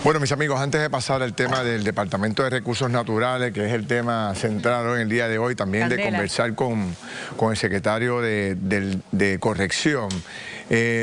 Bueno, mis amigos, antes de pasar al tema del Departamento de Recursos Naturales, que es el tema central hoy en el día de hoy, también de conversar con el secretario de Corrección,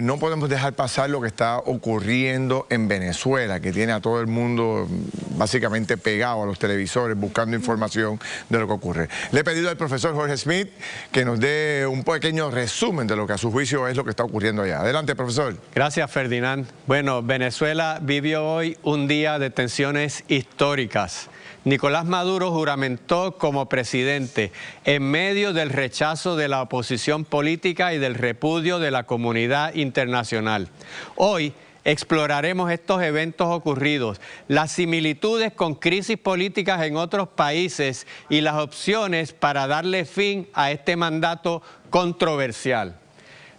no podemos dejar pasar lo que está ocurriendo en Venezuela, que tiene a todo el mundo básicamente pegado a los televisores buscando información de lo que ocurre. Le he pedido al profesor Jorge Smith que nos dé un pequeño resumen de lo que a su juicio es lo que está ocurriendo allá. Adelante, profesor. Gracias, Ferdinand. Bueno, Venezuela vivió hoy un día de tensiones históricas. Nicolás Maduro juramentó como presidente en medio del rechazo de la oposición política y del repudio de la comunidad internacional. Hoy exploraremos estos eventos ocurridos, las similitudes con crisis políticas en otros países y las opciones para darle fin a este mandato controversial.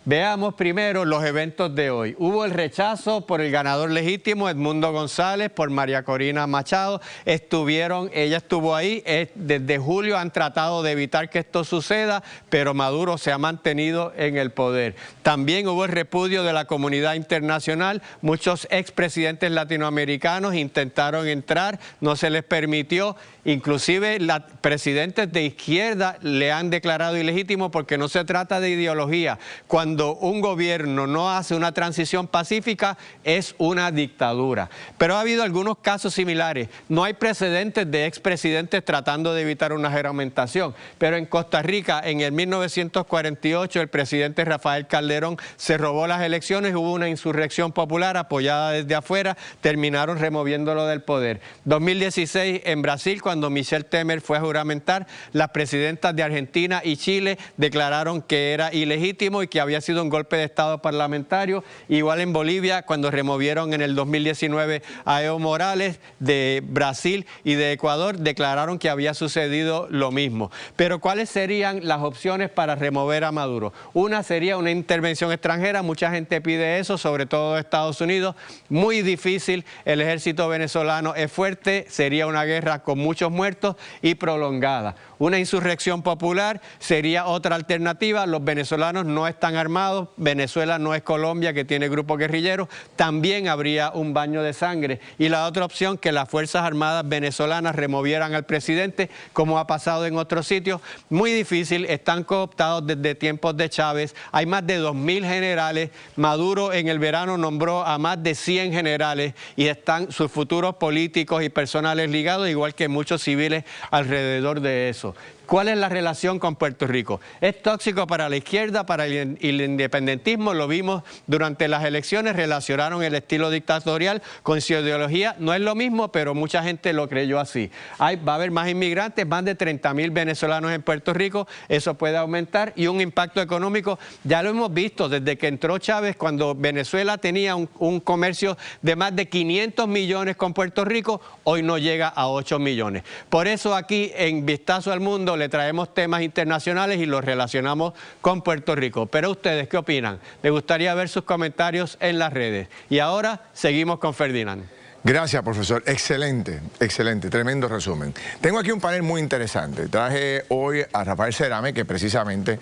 Veamos primero los eventos de hoy. Hubo el rechazo por el ganador legítimo, Edmundo González, por María Corina Machado. Ella estuvo ahí. Desde julio han tratado de evitar que esto suceda, pero Maduro se ha mantenido en el poder. También hubo el repudio de la comunidad internacional. Muchos expresidentes latinoamericanos intentaron entrar, no se les permitió. Inclusive presidentes de izquierda le han declarado ilegítimo porque no se trata de ideología. Cuando un gobierno no hace una transición pacífica, es una dictadura. Pero ha habido algunos casos similares. No hay precedentes de expresidentes tratando de evitar una juramentación. Pero en Costa Rica, en el 1948, el presidente Rafael Calderón se robó las elecciones, hubo una insurrección popular apoyada desde afuera, terminaron removiéndolo del poder. 2016, en Brasil, cuando Michel Temer fue a juramentar, las presidentas de Argentina y Chile declararon que era ilegítimo y que había sido un golpe de Estado parlamentario. Igual en Bolivia, cuando removieron en el 2019 a Evo Morales de Brasil y de Ecuador, declararon que había sucedido lo mismo. Pero ¿cuáles serían las opciones para remover a Maduro? Una sería una intervención extranjera, mucha gente pide eso, sobre todo Estados Unidos. Muy difícil, el ejército venezolano es fuerte, sería una guerra con muchos muertos y prolongada. Una insurrección popular sería otra alternativa. Los venezolanos no están armados, Venezuela no es Colombia, que tiene grupos guerrilleros, también habría un baño de sangre. Y la otra opción, que las Fuerzas Armadas venezolanas removieran al presidente, como ha pasado en otros sitios. Muy difícil, están cooptados desde tiempos de Chávez, hay más de 2000 generales, Maduro en el verano nombró a más de 100 generales y están sus futuros políticos y personales ligados, igual que muchos civiles alrededor de eso. ¿Cuál es la relación con Puerto Rico? Es tóxico para la izquierda, para el independentismo, lo vimos durante las elecciones, relacionaron el estilo dictatorial con su ideología, no es lo mismo, pero mucha gente lo creyó así. Va a haber más inmigrantes, más de 30.000 venezolanos en Puerto Rico, eso puede aumentar, y un impacto económico, ya lo hemos visto desde que entró Chávez, cuando Venezuela tenía un comercio de más de 500 millones con Puerto Rico, hoy no llega a 8 millones. Por eso aquí en Vistazo al Mundo le traemos temas internacionales y los relacionamos con Puerto Rico. Pero ustedes, ¿qué opinan? Me gustaría ver sus comentarios en las redes. Y ahora seguimos con Ferdinand. Gracias, profesor. Excelente, excelente, tremendo resumen. Tengo aquí un panel muy interesante. Traje hoy a Rafael Cerame, que precisamente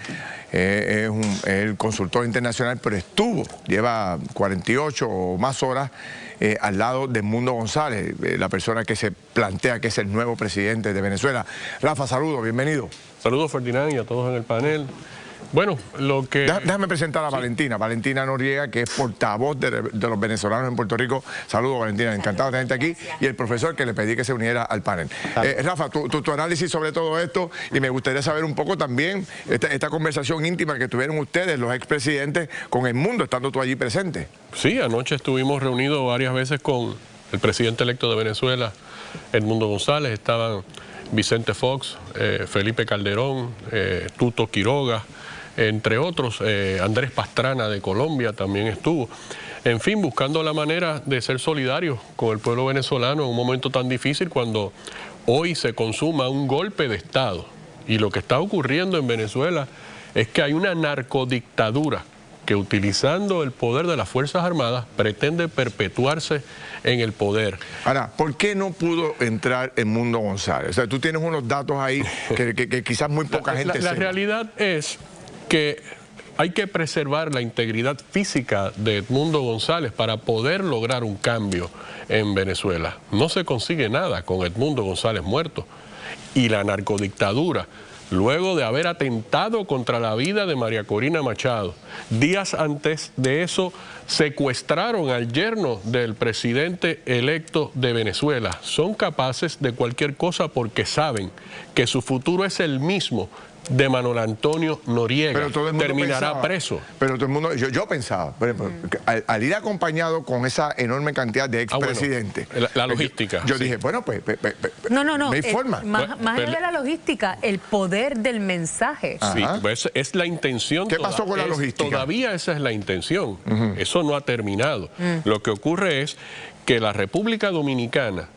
es el consultor internacional, pero lleva 48 o más horas al lado de Edmundo González, la persona que se plantea que es el nuevo presidente de Venezuela. Rafa, saludos, bienvenido. Saludos, Ferdinand, y a todos en el panel. Bueno, lo que... Déjame presentar a Valentina, Valentina Noriega, que es portavoz de los venezolanos en Puerto Rico. Saludos, Valentina, encantado de tenerte aquí. Y el profesor que le pedí que se uniera al panel. Rafa, tu análisis sobre todo esto, y me gustaría saber un poco también esta conversación íntima que tuvieron ustedes, los expresidentes, con Edmundo, estando tú allí presente. Sí, anoche estuvimos reunidos varias veces con el presidente electo de Venezuela, Edmundo González. Estaban Vicente Fox, Felipe Calderón, Tuto Quiroga, entre otros, Andrés Pastrana de Colombia también estuvo. En fin, buscando la manera de ser solidarios con el pueblo venezolano en un momento tan difícil, cuando hoy se consuma un golpe de Estado. Y lo que está ocurriendo en Venezuela es que hay una narcodictadura que, utilizando el poder de las Fuerzas Armadas, pretende perpetuarse en el poder. Ahora, ¿por qué no pudo entrar Edmundo González? O sea, tú tienes unos datos ahí que quizás muy poca gente La realidad es que hay que preservar la integridad física de Edmundo González para poder lograr un cambio en Venezuela. No se consigue nada con Edmundo González muerto. Y la narcodictadura, luego de haber atentado contra la vida de María Corina Machado, días antes de eso secuestraron al yerno del presidente electo de Venezuela. Son capaces de cualquier cosa porque saben que su futuro es el mismo de Manuel Antonio Noriega. Pero todo el mundo terminará pensaba, preso. Pero todo el mundo, yo pensaba, por ejemplo, al ir acompañado con esa enorme cantidad de expresidentes. Bueno, la logística. Yo dije, bueno, pues no hay forma. Más allá de la logística, el poder del mensaje. Sí, pues es la intención. ¿Qué pasó con la logística? Todavía esa es la intención. Eso no ha terminado. Lo que ocurre es que la República Dominicana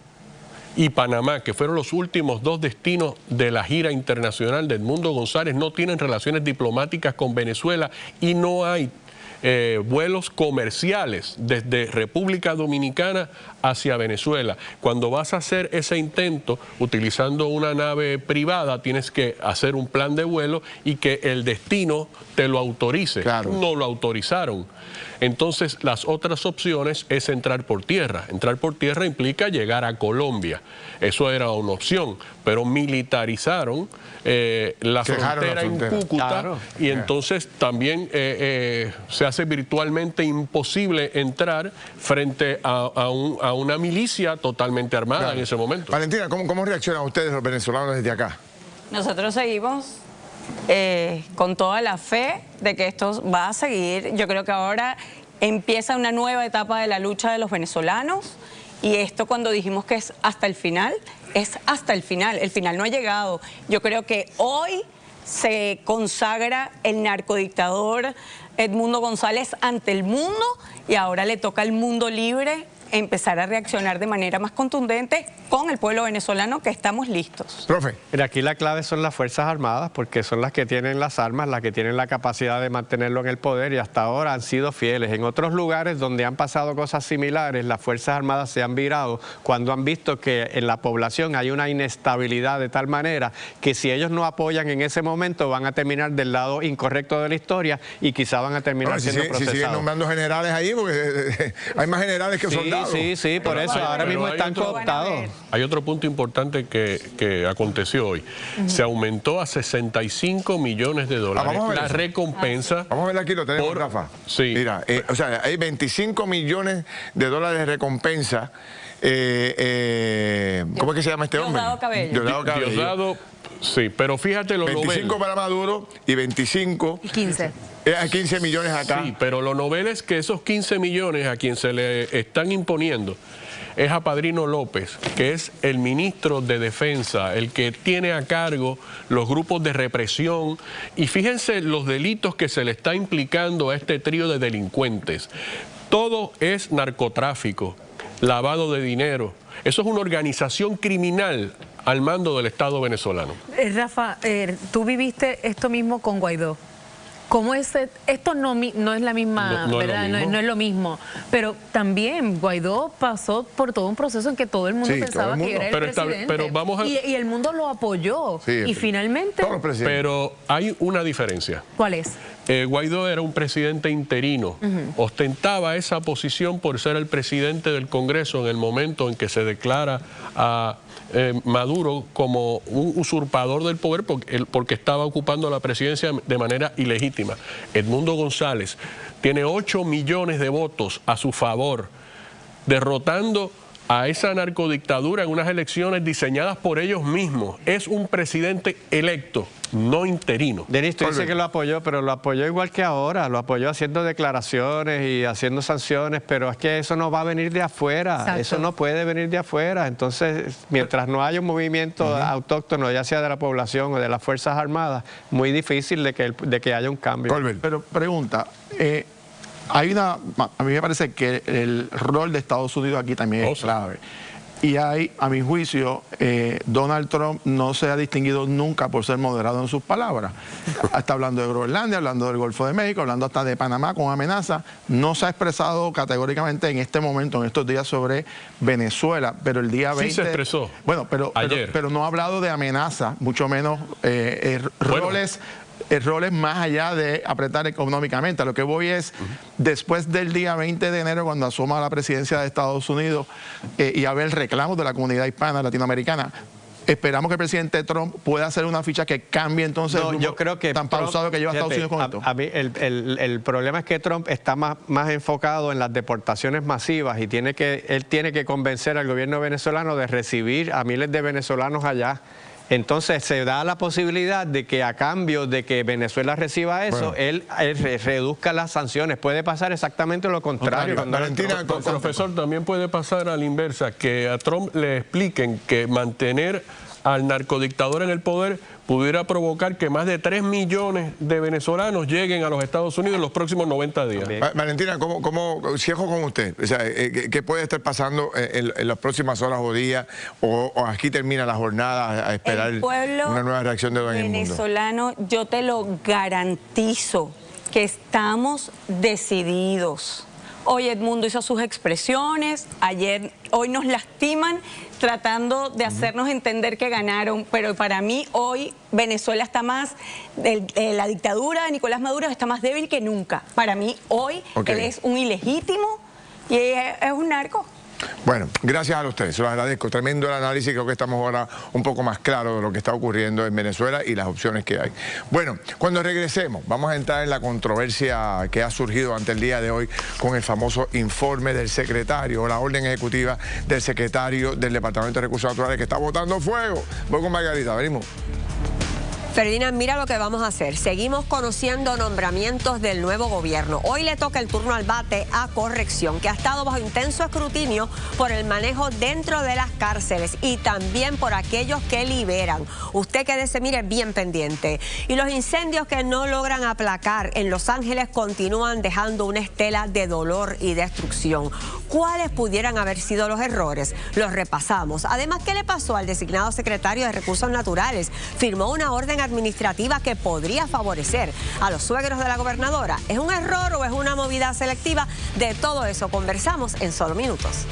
y Panamá, que fueron los últimos dos destinos de la gira internacional de Edmundo González, no tienen relaciones diplomáticas con Venezuela y no hay vuelos comerciales desde República Dominicana hacia Venezuela. Cuando vas a hacer ese intento utilizando una nave privada, tienes que hacer un plan de vuelo y que el destino te lo autorice. Claro. No lo autorizaron. Entonces, las otras opciones es entrar por tierra. Entrar por tierra implica llegar a Colombia. Eso era una opción, pero militarizaron la frontera en Cúcuta, claro. Y entonces también se hace virtualmente imposible entrar frente a una milicia totalmente armada, claro, en ese momento. Valentina, ¿cómo reaccionan ustedes los venezolanos desde acá? Nosotros seguimos con toda la fe de que esto va a seguir. Yo creo que ahora empieza una nueva etapa de la lucha de los venezolanos y esto, cuando dijimos que es hasta el final no ha llegado. Yo creo que hoy se consagra el narcodictador Edmundo González ante el mundo y ahora le toca al mundo libre empezar a reaccionar de manera más contundente con el pueblo venezolano, que estamos listos. Profe. Mira, aquí la clave son las Fuerzas Armadas, porque son las que tienen las armas, las que tienen la capacidad de mantenerlo en el poder y hasta ahora han sido fieles. En otros lugares donde han pasado cosas similares, las Fuerzas Armadas se han virado cuando han visto que en la población hay una inestabilidad de tal manera que si ellos no apoyan en ese momento van a terminar del lado incorrecto de la historia y quizá van a terminar siendo procesados. Si siguen nombrando generales ahí, porque hay más generales que soldados. Sí, por eso ahora mismo están cooptados. Hay otro punto importante que aconteció hoy. Se aumentó a 65 millones de dólares la recompensa. Vamos a ver aquí, lo tenemos, Rafa. Sí. Mira, o sea, hay 25 millones de dólares de recompensa. ¿Cómo es que se llama este hombre? Diosdado Cabello. Diosdado, sí, pero fíjate lo 25 para Maduro y 25... 15. 15 millones acá. Sí, pero lo novel es que esos 15 millones a quien se le están imponiendo es a Padrino López, que es el ministro de Defensa, el que tiene a cargo los grupos de represión. Y fíjense los delitos que se le está implicando a este trío de delincuentes. Todo es narcotráfico, lavado de dinero. Eso es una organización criminal al mando del Estado venezolano. Rafa, tú viviste esto mismo con Guaidó. ¿Cómo es? Esto no es la misma, ¿verdad? No es lo mismo. Pero también Guaidó pasó por todo un proceso en que todo el mundo pensaba que era el presidente. Pero vamos a... y el mundo lo apoyó. Sí, y finalmente... Pero hay una diferencia. ¿Cuál es? Guaidó era un presidente interino. Ostentaba esa posición por ser el presidente del Congreso en el momento en que se declara a Maduro como un usurpador del poder porque estaba ocupando la presidencia de manera ilegítima. Edmundo González tiene 8 millones de votos a su favor, derrotando a esa narcodictadura en unas elecciones diseñadas por ellos mismos. Es un presidente electo, no interino. Denis, tú dices que lo apoyó, pero lo apoyó igual que ahora, lo apoyó haciendo declaraciones y haciendo sanciones, pero es que eso no va a venir de afuera. Exacto. Eso no puede venir de afuera. Entonces, mientras no haya un movimiento autóctono, ya sea de la población o de las Fuerzas Armadas, muy difícil de que haya un cambio. Pero pregunta, a mí me parece que el rol de Estados Unidos aquí también es clave. Y a mi juicio, Donald Trump no se ha distinguido nunca por ser moderado en sus palabras. Está hablando de Groenlandia, hablando del Golfo de México, hablando hasta de Panamá con amenaza. No se ha expresado categóricamente en este momento, en estos días, sobre Venezuela, pero el día 20... Sí se expresó. Bueno, pero no ha hablado de amenaza, mucho menos roles el rol es más allá de apretar económicamente. A lo que voy es, después del día 20 de enero, cuando asuma la presidencia de Estados Unidos y a ver reclamos de la comunidad hispana latinoamericana, esperamos que el presidente Trump pueda hacer una ficha que cambie entonces el rumbo yo creo que tan pausado que lleva Estados Unidos con esto. A mí el problema es que Trump está más enfocado en las deportaciones masivas y él tiene que convencer al gobierno venezolano de recibir a miles de venezolanos allá. Entonces se da la posibilidad de que a cambio de que Venezuela reciba eso, él reduzca las sanciones. Puede pasar exactamente lo contrario. Valentina, profesor, también puede pasar a la inversa, que a Trump le expliquen que mantener al narcodictador en el poder pudiera provocar que más de 3 millones de venezolanos lleguen a los Estados Unidos en los próximos 90 días. Valentina, ¿cómo cierro con usted? O sea, ¿qué puede estar pasando en las próximas horas o días? ¿O aquí termina la jornada a esperar una nueva reacción de todo el mundo? Venezolano, yo te lo garantizo que estamos decididos. Hoy Edmundo hizo sus expresiones, hoy nos lastiman tratando de hacernos entender que ganaron, pero para mí hoy Venezuela está más, la dictadura de Nicolás Maduro está más débil que nunca. Para mí hoy él es un ilegítimo y es un narco. Bueno, gracias a ustedes, se los agradezco. Tremendo el análisis, creo que estamos ahora un poco más claros de lo que está ocurriendo en Venezuela y las opciones que hay. Bueno, cuando regresemos, vamos a entrar en la controversia que ha surgido ante el día de hoy con el famoso informe del secretario, o la orden ejecutiva del secretario del Departamento de Recursos Naturales que está botando fuego. Voy con Margarita, venimos. Ferdinand, mira lo que vamos a hacer. Seguimos conociendo nombramientos del nuevo gobierno. Hoy le toca el turno al bate a Corrección, que ha estado bajo intenso escrutinio por el manejo dentro de las cárceles y también por aquellos que liberan. Usted quédese, mire, bien pendiente. Y los incendios que no logran aplacar en Los Ángeles continúan dejando una estela de dolor y destrucción. ¿Cuáles pudieran haber sido los errores? Los repasamos. Además, ¿qué le pasó al designado secretario de Recursos Naturales? Firmó una orden administrativa que podría favorecer a los suegros de la gobernadora. ¿Es un error o es una movida selectiva? De todo eso conversamos en solo minutos.